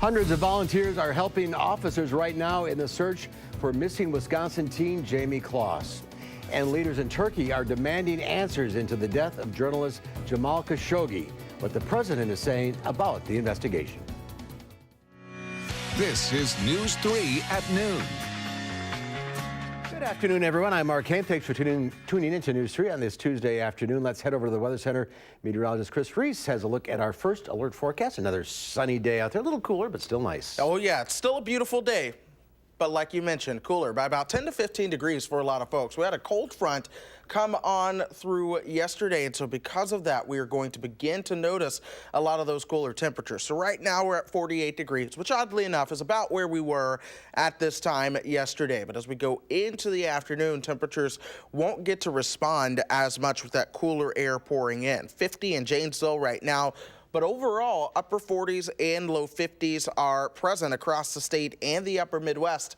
Hundreds of volunteers are helping officers right now in the search for missing Wisconsin teen Jamie Kloss. And leaders in Turkey are demanding answers into the death of journalist Jamal Khashoggi, what the president is saying about the investigation. This is News 3 at noon. Good afternoon, everyone. I'm Mark Kane. Thanks for tuning into News 3 on this Tuesday afternoon. Let's head over to the Weather Center. Meteorologist Chris Reese has a look at our first alert forecast. Another sunny day out there. A little cooler, but still nice. Oh, yeah. It's still a beautiful day. But like you mentioned, cooler by about 10 to 15 degrees for a lot of folks. We had a cold front come on through yesterday, and so because of that, we are going to begin to notice a lot of those cooler temperatures. So right now we're at 48 degrees, which oddly enough is about where we were at this time yesterday. But as we go into the afternoon, temperatures won't get to respond as much with that cooler air pouring in. 50 in Janesville right now. But overall, upper 40s and low 50s are present across the state and the upper Midwest.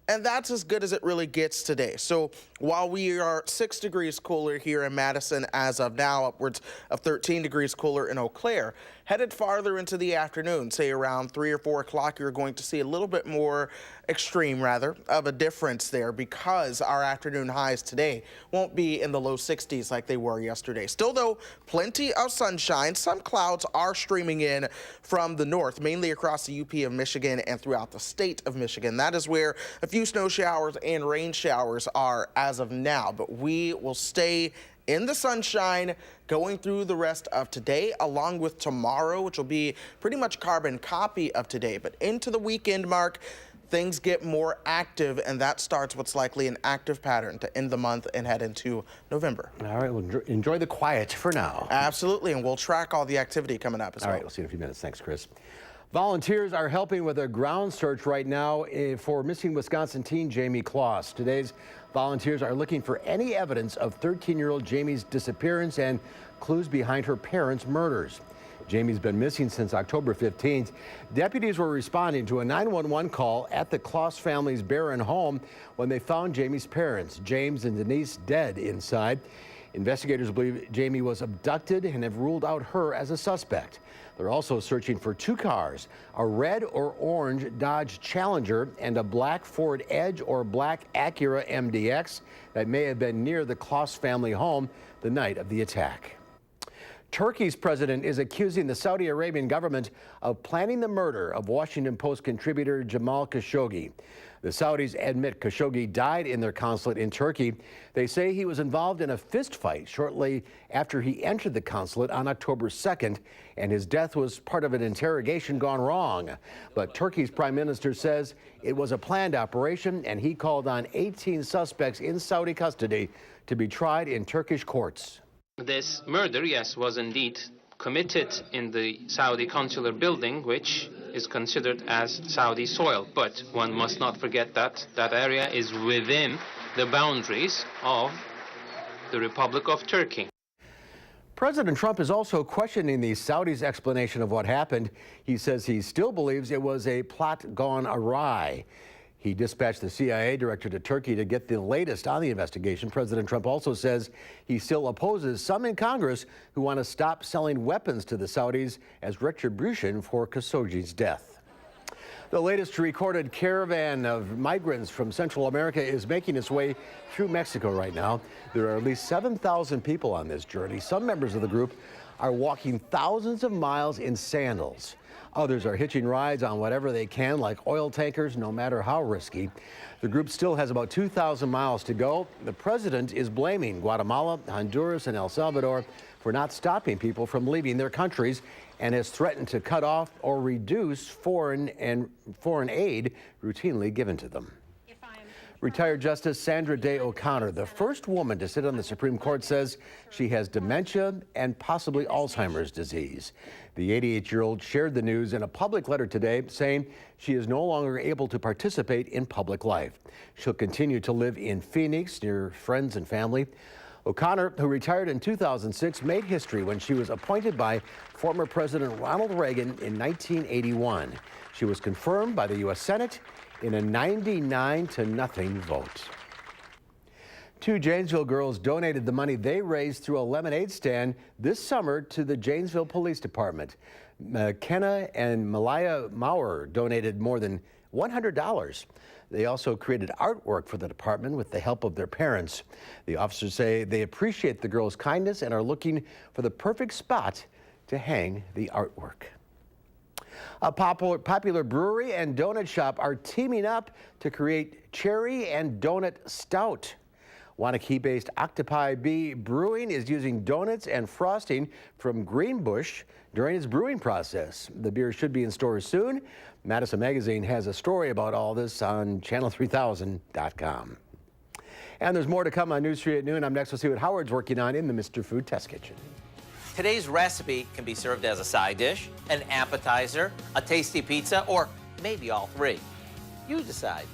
And that's as good as it really gets today. So while we are 6 degrees cooler here in Madison as of now, upwards of 13 degrees cooler in Eau Claire, headed farther into the afternoon, say around 3 or 4 o'clock, you're going to see a little bit more extreme, rather, of a difference there because our afternoon highs today won't be in the low 60s like they were yesterday. Still, though, plenty of sunshine. Some clouds are streaming in from the north, mainly across the UP of Michigan and throughout the state of Michigan. That is where a few snow showers and rain showers are as of now, but we will stay in the sunshine going through the rest of today, along with tomorrow, which will be pretty much carbon copy of today. But into the weekend, Mark, things get more active, and that starts what's likely an active pattern to end the month and head into November. All right, well, enjoy the quiet for now. Absolutely, and we'll track all the activity coming up as well. All right, we'll see you in a few minutes. Thanks, Chris. Volunteers are helping with a ground search right now for missing Wisconsin teen Jamie Kloss. Today's volunteers are looking for any evidence of 13-year-old Jamie's disappearance and clues behind her parents' murders. Jamie's been missing since October 15th. Deputies were responding to a 911 call at the Kloss family's Barron home when they found Jamie's parents, James and Denise, dead inside. Investigators believe Jamie was abducted and have ruled out her as a suspect. They're also searching for 2 cars, a red or orange Dodge Challenger and a black Ford Edge or black Acura MDX that may have been near the Kloss family home the night of the attack. Turkey's president is accusing the Saudi Arabian government of planning the murder of Washington Post contributor Jamal Khashoggi. The Saudis admit Khashoggi died in their consulate in Turkey. They say he was involved in a fistfight shortly after he entered the consulate on October 2nd, and his death was part of an interrogation gone wrong. But Turkey's prime minister says it was a planned operation, and he called on 18 suspects in Saudi custody to be tried in Turkish courts. This murder, yes, was indeed committed in the Saudi consular building, which is considered as Saudi soil. But one must not forget that that area is within the boundaries of the Republic of Turkey. President Trump is also questioning the Saudis' explanation of what happened. He says he still believes it was a plot gone awry. He dispatched the CIA director to Turkey to get the latest on the investigation. President Trump also says he still opposes some in Congress who want to stop selling weapons to the Saudis as retribution for Khashoggi's death. The latest recorded caravan of migrants from Central America is making its way through Mexico right now. There are at least 7,000 people on this journey. Some members of the group are walking thousands of miles in sandals. Others are hitching rides on whatever they can, like oil tankers, no matter how risky. The group still has about 2,000 miles to go. The president is blaming Guatemala, Honduras, and El Salvador for not stopping people from leaving their countries and has threatened to cut off or reduce foreign aid routinely given to them. Retired Justice Sandra Day O'Connor, the first woman to sit on the Supreme Court, says she has dementia and possibly Alzheimer's disease. The 88-year-old shared the news in a public letter today, saying she is no longer able to participate in public life. She'll continue to live in Phoenix near friends and family. O'Connor, who retired in 2006, made history when she was appointed by former President Ronald Reagan in 1981. She was confirmed by the U.S. Senate in a 99-0 vote. Two Janesville girls donated the money they raised through a lemonade stand this summer to the Janesville Police Department. McKenna and Malaya Maurer donated more than $100. They also created artwork for the department with the help of their parents. The officers say they appreciate the girls' kindness and are looking for the perfect spot to hang the artwork. A popular brewery and donut shop are teaming up to create cherry and donut stout. Wanakee-based Octopi Bee Brewing is using donuts and frosting from Greenbush during its brewing process. The beer should be in stores soon. Madison Magazine has a story about all this on channel3000.com. And there's more to come on News 3 at noon. I'm next. We'll see what Howard's working on in the Mr. Food Test Kitchen. Today's recipe can be served as a side dish, an appetizer, a tasty pizza, or maybe all three. You decide.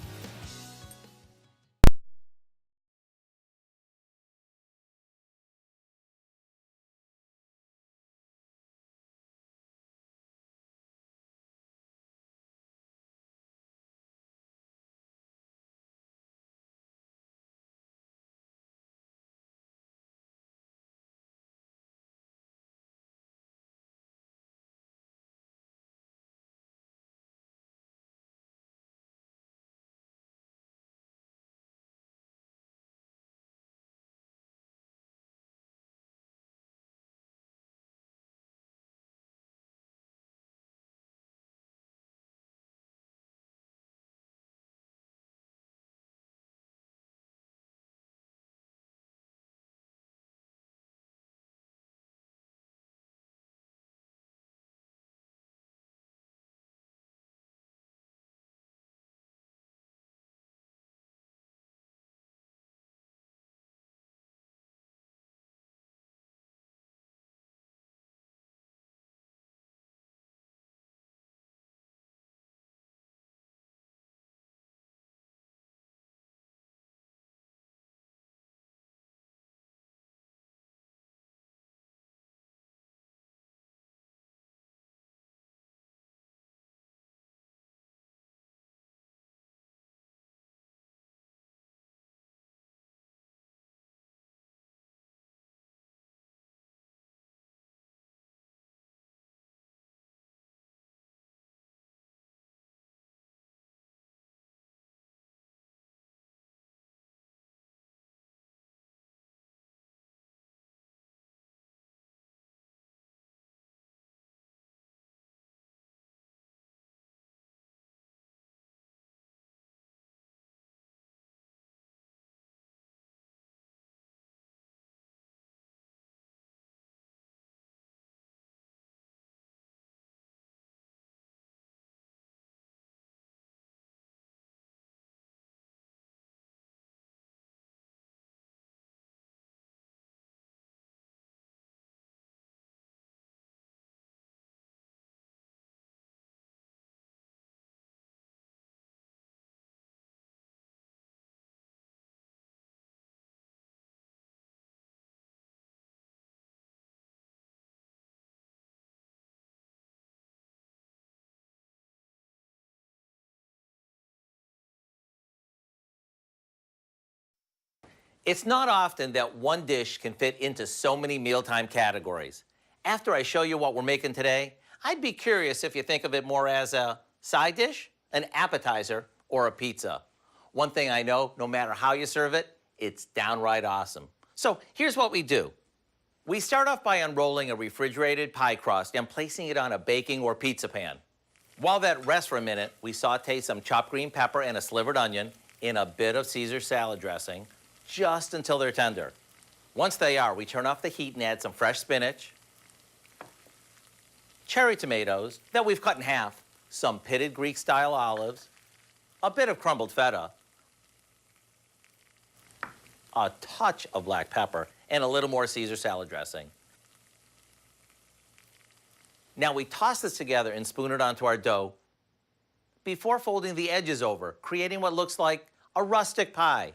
It's not often that one dish can fit into so many mealtime categories. After I show you what we're making today, I'd be curious if you think of it more as a side dish, an appetizer, or a pizza. One thing I know, no matter how you serve it, it's downright awesome. So here's what we do. We start off by unrolling a refrigerated pie crust and placing it on a baking or pizza pan. While that rests for a minute, we saute some chopped green pepper and a slivered onion in a bit of Caesar salad dressing, just until they're tender. Once they are, we turn off the heat and add some fresh spinach, cherry tomatoes that we've cut in half, some pitted Greek-style olives, a bit of crumbled feta, a touch of black pepper, and a little more Caesar salad dressing. Now we toss this together and spoon it onto our dough before folding the edges over, creating what looks like a rustic pie.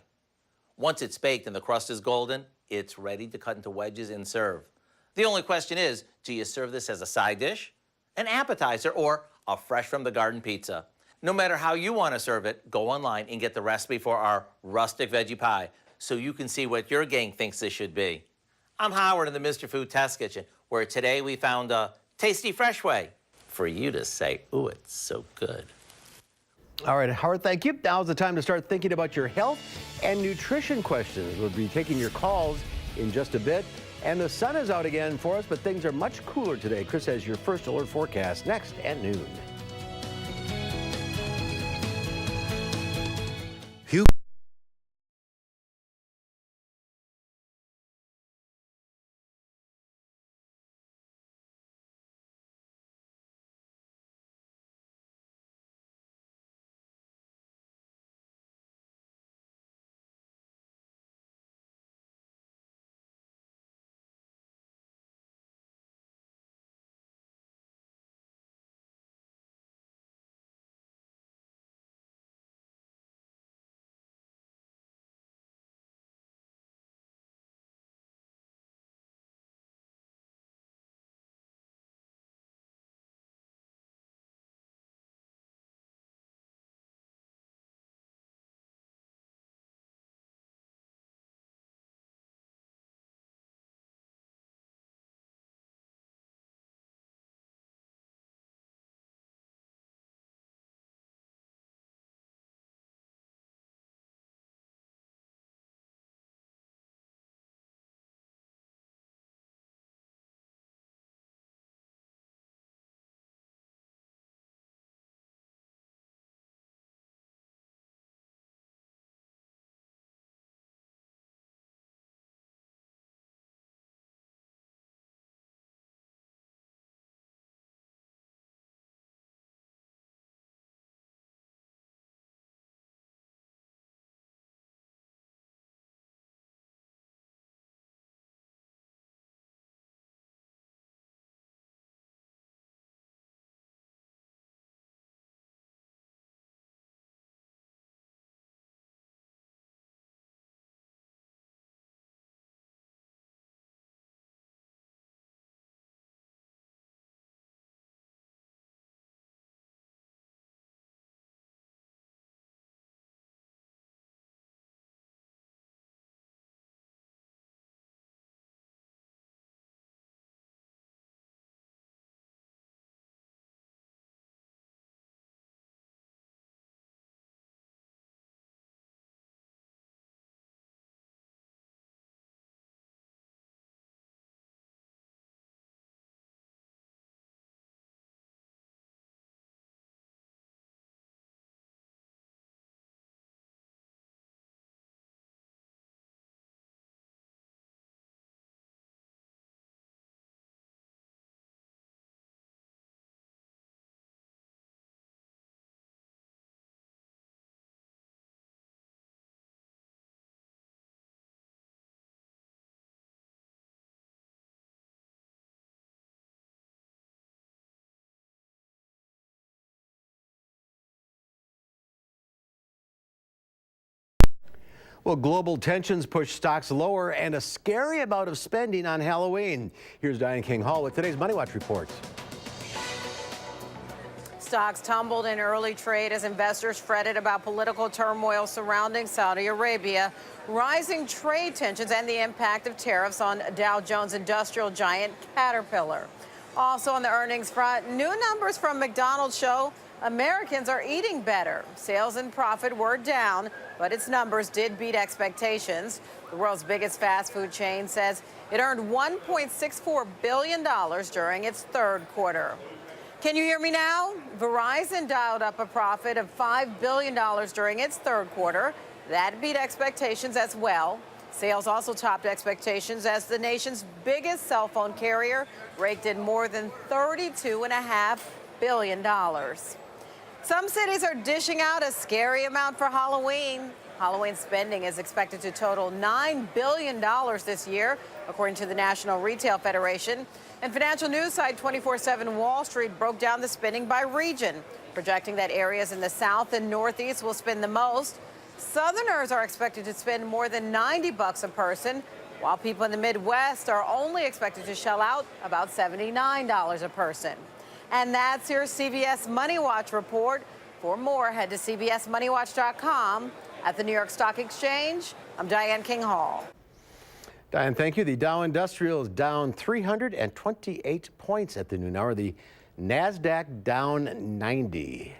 Once it's baked and the crust is golden, it's ready to cut into wedges and serve. The only question is, do you serve this as a side dish, an appetizer, or a fresh from the garden pizza? No matter how you want to serve it, go online and get the recipe for our rustic veggie pie. so you can see what your gang thinks this should be. I'm Howard in the Mr. Food Test Kitchen, where today we found a tasty, fresh way for you to say, ooh, it's so good. All right, Howard, thank you. Now's the time to start thinking about your health and nutrition questions. We'll be taking your calls in just a bit. And the sun is out again for us, but things are much cooler today. Chris has your first alert forecast next at noon. Well, global tensions push stocks lower and a scary amount of spending on Halloween. Here's Diane King Hall with today's Money Watch reports. Stocks tumbled in early trade as investors fretted about political turmoil surrounding Saudi Arabia, rising trade tensions, and the impact of tariffs on Dow Jones industrial giant Caterpillar. Also on the earnings front, new numbers from McDonald's show Americans are eating better. Sales and profit were down, but its numbers did beat expectations. The world's biggest fast food chain says it earned $1.64 billion during its third quarter. Can you hear me now? Verizon dialed up a profit of $5 billion during its third quarter. That beat expectations as well. Sales also topped expectations as the nation's biggest cell phone carrier raked in more than $32.5 billion. Some cities are dishing out a scary amount for Halloween. Halloween spending is expected to total $9 billion this year, according to the National Retail Federation. And financial news site 24/7 Wall Street broke down the spending by region, projecting that areas in the South and Northeast will spend the most. Southerners are expected to spend more than $90 a person, while people in the Midwest are only expected to shell out about $79 a person. And that's your CBS Money Watch report. For more, head to CBSMoneyWatch.com. At the New York Stock Exchange, I'm Diane King Hall. Diane, thank you. The Dow Industrial is down 328 points at the noon hour. The NASDAQ down 90.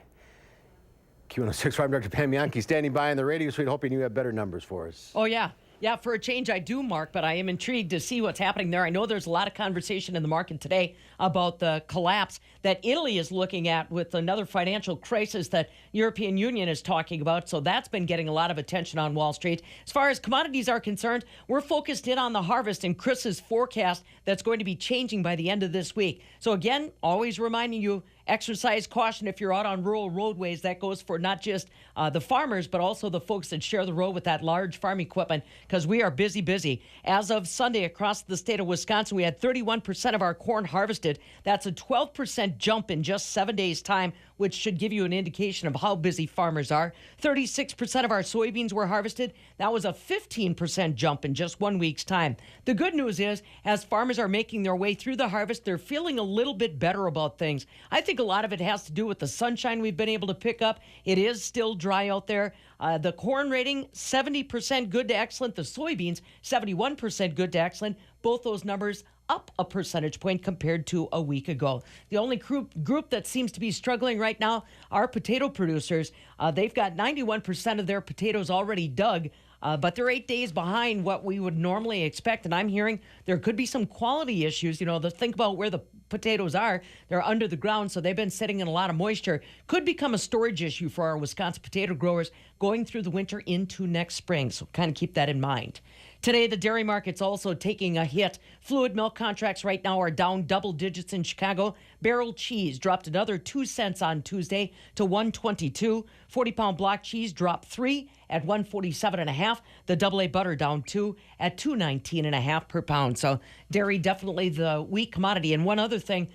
Q106 Farm Director Pam Yankee standing by in the radio suite, hoping you have better numbers for us. Oh, yeah. Yeah, for a change, I do, Mark, but I am intrigued to see what's happening there. I know there's a lot of conversation in the market today about the collapse that Italy is looking at with another financial crisis that European Union is talking about. So that's been getting a lot of attention on Wall Street. As far as commodities are concerned, we're focused in on the harvest and Chris's forecast that's going to be changing by the end of this week. So again, always reminding you, exercise caution if you're out on rural roadways. That goes for not just the farmers, but also the folks that share the road with that large farm equipment, because we are busy. As of Sunday, across the state of Wisconsin, we had 31% of our corn harvested. That's a 12% jump in just 7 days' time, which should give you an indication of how busy farmers are. 36% of our soybeans were harvested. That was a 15% jump in just 1 week's time. The good news is, as farmers are making their way through the harvest, they're feeling a little bit better about things. I think a lot of it has to do with the sunshine we've been able to pick up. It is still dry out there. The corn rating, 70% good to excellent. The soybeans, 71% good to excellent. Both those numbers up a percentage point compared to a week ago. The only group that seems to be struggling right now are potato producers. They've got 91% of their potatoes already dug, but they're 8 days behind what we would normally expect. And I'm hearing there could be some quality issues. You know, think about where the potatoes are. They're under the ground, so they've been sitting in a lot of moisture. Could become a storage issue for our Wisconsin potato growers going through the winter into next spring. So kind of keep that in mind. Today, the dairy market's also taking a hit. Fluid milk contracts right now are down double digits in Chicago. Barrel cheese dropped another 2 cents on Tuesday to $1.22. 40-pound block cheese dropped 3 at $1.47.5. The AA butter down 2 at $2.19.5 per pound. So dairy definitely the weak commodity. And one other thing,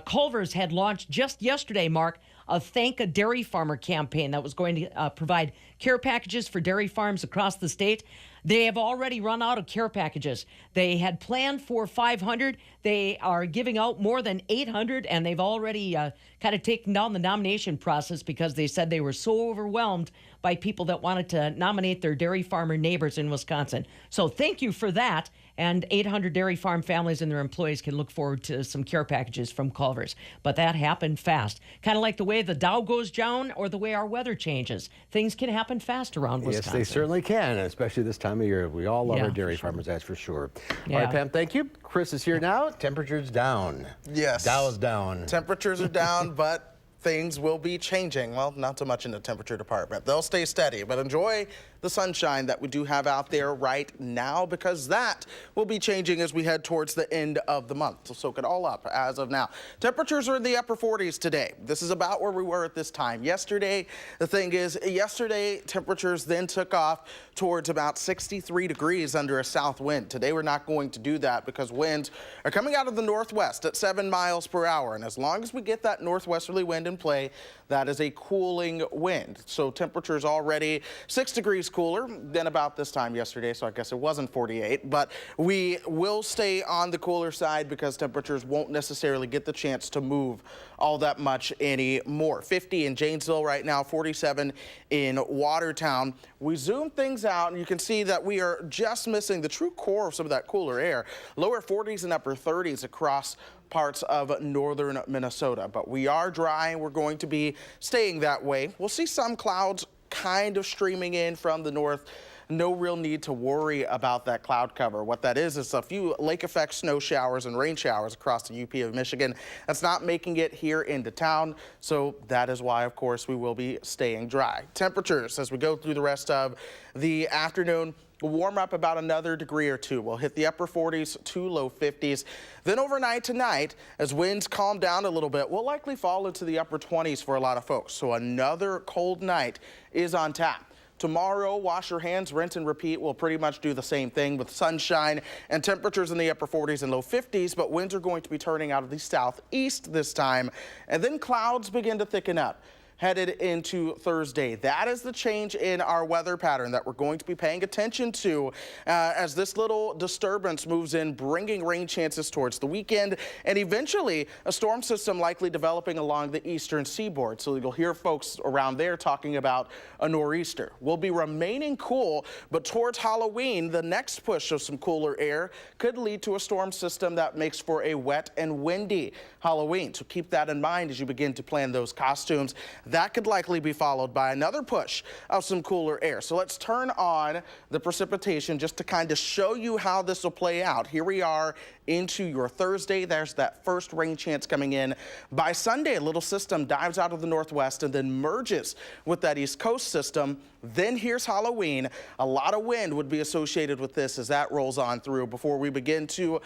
Culver's had launched just yesterday, Mark, a Thank a Dairy Farmer campaign that was going to provide care packages for dairy farms across the state. They have already run out of care packages. They had planned for 500. They are giving out more than 800, and they've already kind of taken down the nomination process because they said they were so overwhelmed by people that wanted to nominate their dairy farmer neighbors in Wisconsin. So thank you for that. And 800 dairy farm families and their employees can look forward to some care packages from Culver's. But that happened fast. Kind of like the way the Dow goes down or the way our weather changes. Things can happen fast around Wisconsin. Yes, they certainly can, especially this time of year. We all love our dairy farmers, that's for sure. All right, Pam, thank you. Chris is here now. Temperature's down. Yes. Dow is down. Temperatures are down, but things will be changing. Well, not so much in the temperature department. They'll stay steady, but enjoy the sunshine that we do have out there right now, because that will be changing as we head towards the end of the month. So soak it all up as of now. Temperatures are in the upper 40s today. This is about where we were at this time yesterday. The thing is, yesterday temperatures then took off towards about 63 degrees under a south wind. Today we're not going to do that because winds are coming out of the northwest at 7 miles per hour. And as long as we get that northwesterly wind in play, that is a cooling wind. So temperatures already 6 degrees cooler than about this time yesterday, so I guess it wasn't 48, but we will stay on the cooler side because temperatures won't necessarily get the chance to move all that much anymore. 50 in Janesville right now, 47 in Watertown. We zoom things out and you can see that we are just missing the true core of some of that cooler air. Lower 40s and upper 30s across parts of northern Minnesota, but we are dry and we're going to be staying that way. We'll see some clouds kind of streaming in from the north. No real need to worry about that cloud cover. What that is a few lake effect snow showers and rain showers across the UP of Michigan. That's not making it here into town, so that is why, of course, we will be staying dry. Temperatures as we go through the rest of the afternoon will warm up about another degree or two. We'll hit the upper 40s to low 50s. Then overnight tonight, as winds calm down a little bit, we'll likely fall into the upper 20s for a lot of folks. So another cold night is on tap. Tomorrow, wash your hands, rinse and repeat. We'll pretty much do the same thing with sunshine and temperatures in the upper 40s and low 50s, but winds are going to be turning out of the southeast this time. And then clouds begin to thicken up. headed into Thursday. That is the change in our weather pattern that we're going to be paying attention to as this little disturbance moves in, bringing rain chances towards the weekend, and eventually a storm system likely developing along the eastern seaboard. So you'll hear folks around there talking about a nor'easter. We'll be remaining cool, but towards Halloween, the next push of some cooler air could lead to a storm system that makes for a wet and windy Halloween. So keep that in mind as you begin to plan those costumes. That could likely be followed by another push of some cooler air. So let's turn on the precipitation just to kind of show you how this will play out. Here we are into your Thursday. There's that first rain chance coming in. By Sunday, a little system dives out of the northwest and then merges with that east coast system. Then here's Halloween. A lot of wind would be associated with this as that rolls on through before we begin to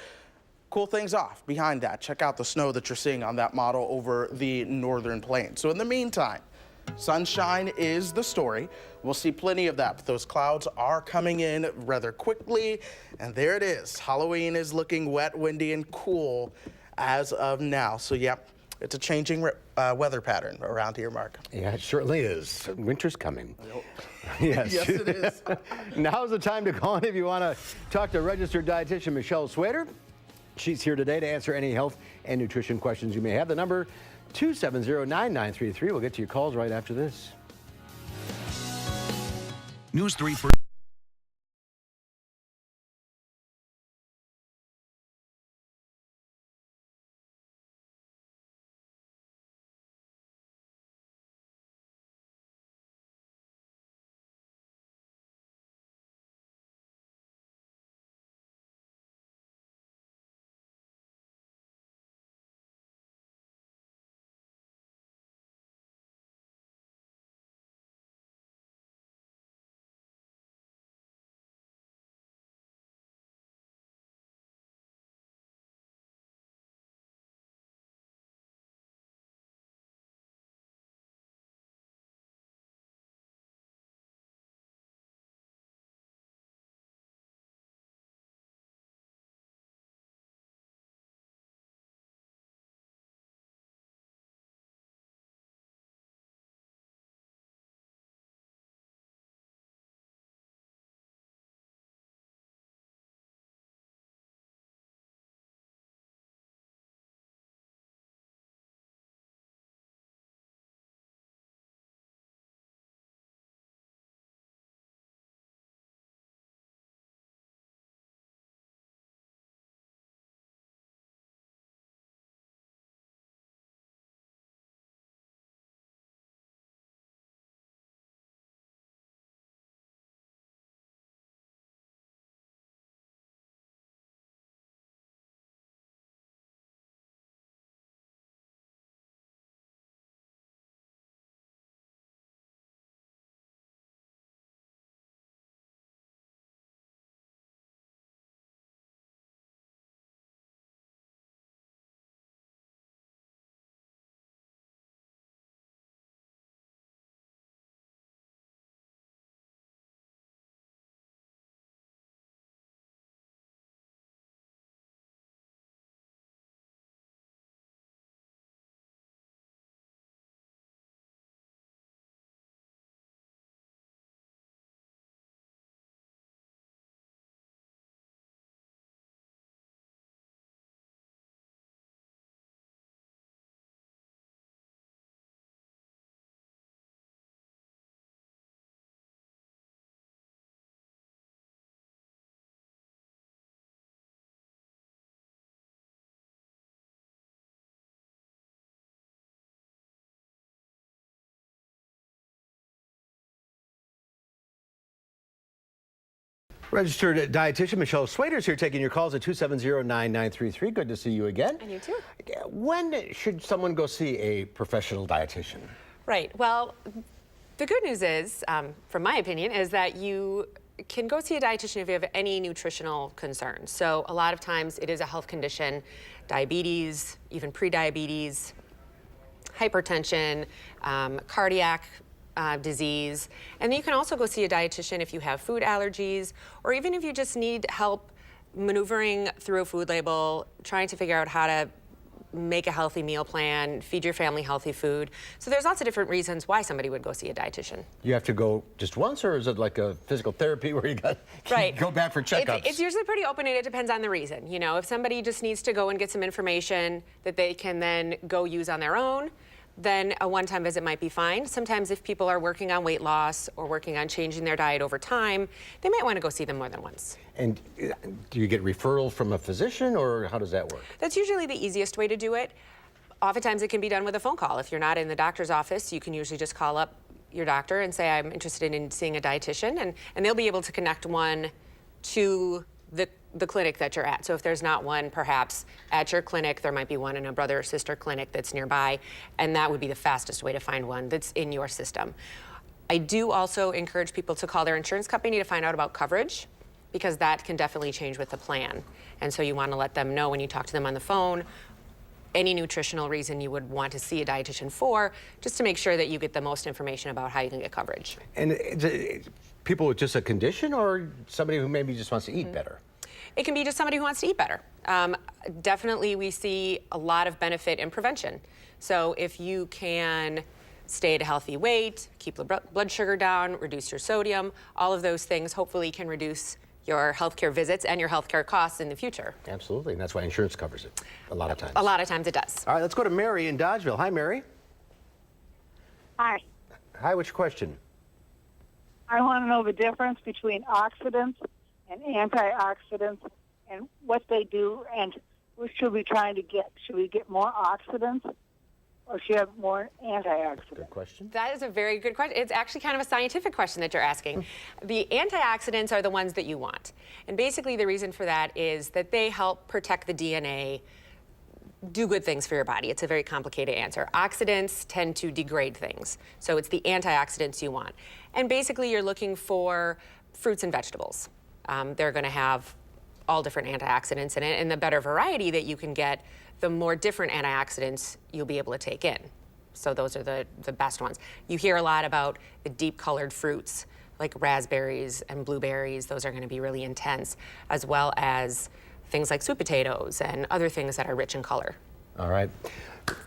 cool things off. Behind that, check out the snow that you're seeing on that model over the northern plains. So in the meantime, sunshine is the story. We'll see plenty of that, but those clouds are coming in rather quickly. And there it is. Halloween is looking wet, windy, and cool as of now. So, yep, it's a changing weather pattern around here, Mark. Yeah, it certainly is. Winter's coming. Yes. Yes, it is. Now's the time to call in if you want to talk to registered dietitian Michelle Swader. She's here today to answer any health and nutrition questions you may have. The number 270-9933. We'll get to your calls right after this. News 3 for Registered dietitian Michelle Swader is here taking your calls at 270-9933. Good to see you again. And you too. When should someone go see a professional dietitian? Right. Well, the good news is, from my opinion, is that you can go see a dietitian if you have any nutritional concerns. So a lot of times it is a health condition, diabetes, even pre-diabetes, hypertension, cardiac disease. And then you can also go see a dietitian if you have food allergies, or even if you just need help maneuvering through a food label, trying to figure out how to make a healthy meal plan, feed your family healthy food. So there's lots of different reasons why somebody would go see a dietitian. You have to go just once, or is it like a physical therapy where you got go back for checkups? It's usually pretty open, and it depends on the reason. You know, if somebody just needs to go and get some information that they can then go use on their own, then a one-time visit might be fine. Sometimes if people are working on weight loss or working on changing their diet over time, they might want to go see them more than once. And do you get referral from a physician, or how does that work? That's usually the easiest way to do it. Oftentimes it can be done with a phone call. If you're not in the doctor's office, you can usually just call up your doctor and say, I'm interested in seeing a dietitian, and they'll be able to connect one to the clinic that you're at. So if there's not one, perhaps at your clinic, there might be one in a brother or sister clinic that's nearby, and that would be the fastest way to find one that's in your system. I do also encourage people to call their insurance company to find out about coverage, because that can definitely change with the plan. And so you want to let them know when you talk to them on the phone any nutritional reason you would want to see a dietitian for, just to make sure that you get the most information about how you can get coverage. And people with just a condition, or somebody who maybe just wants to eat better? It can be just somebody who wants to eat better. Definitely we see a lot of benefit in prevention. So if you can stay at a healthy weight, keep the blood sugar down, reduce your sodium, all of those things hopefully can reduce your healthcare visits and your healthcare costs in the future. Absolutely, and that's why insurance covers it a lot of times. A lot of times it does. All right, let's go to Mary in Dodgeville. Hi, Mary. Hi. Hi, what's your question? I want to know the difference between oxidants and antioxidants and what they do, and what should we try to get? Should we get more oxidants, or should we have more antioxidants? Good question. That is a very good question. It's actually kind of a scientific question that you're asking. The antioxidants are the ones that you want. And basically the reason for that is that they help protect the DNA, do good things for your body. It's a very complicated answer. Oxidants tend to degrade things. So it's the antioxidants you want. And basically you're looking for fruits and vegetables. They're going to have all different antioxidants in it, and the better variety that you can get, the more different antioxidants you'll be able to take in. So those are the best ones. You hear a lot about the deep colored fruits like raspberries and blueberries. Those are going to be really intense, as well as things like sweet potatoes and other things that are rich in color. All right.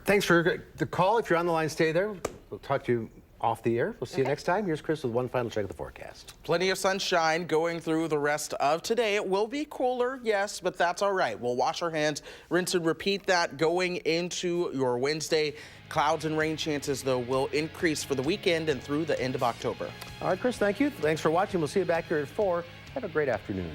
Thanks for the call. If you're on the line, stay there. We'll talk to you off the air. We'll see you next time. Here's Chris with one final check of the forecast. Plenty of sunshine going through the rest of today. It will be cooler, yes, but that's all right. We'll wash our hands, rinse and repeat that going into your Wednesday. Clouds and rain chances, though, will increase for the weekend and through the end of October. All right, Chris, thank you. Thanks for watching. We'll see you back here at 4. Have a great afternoon.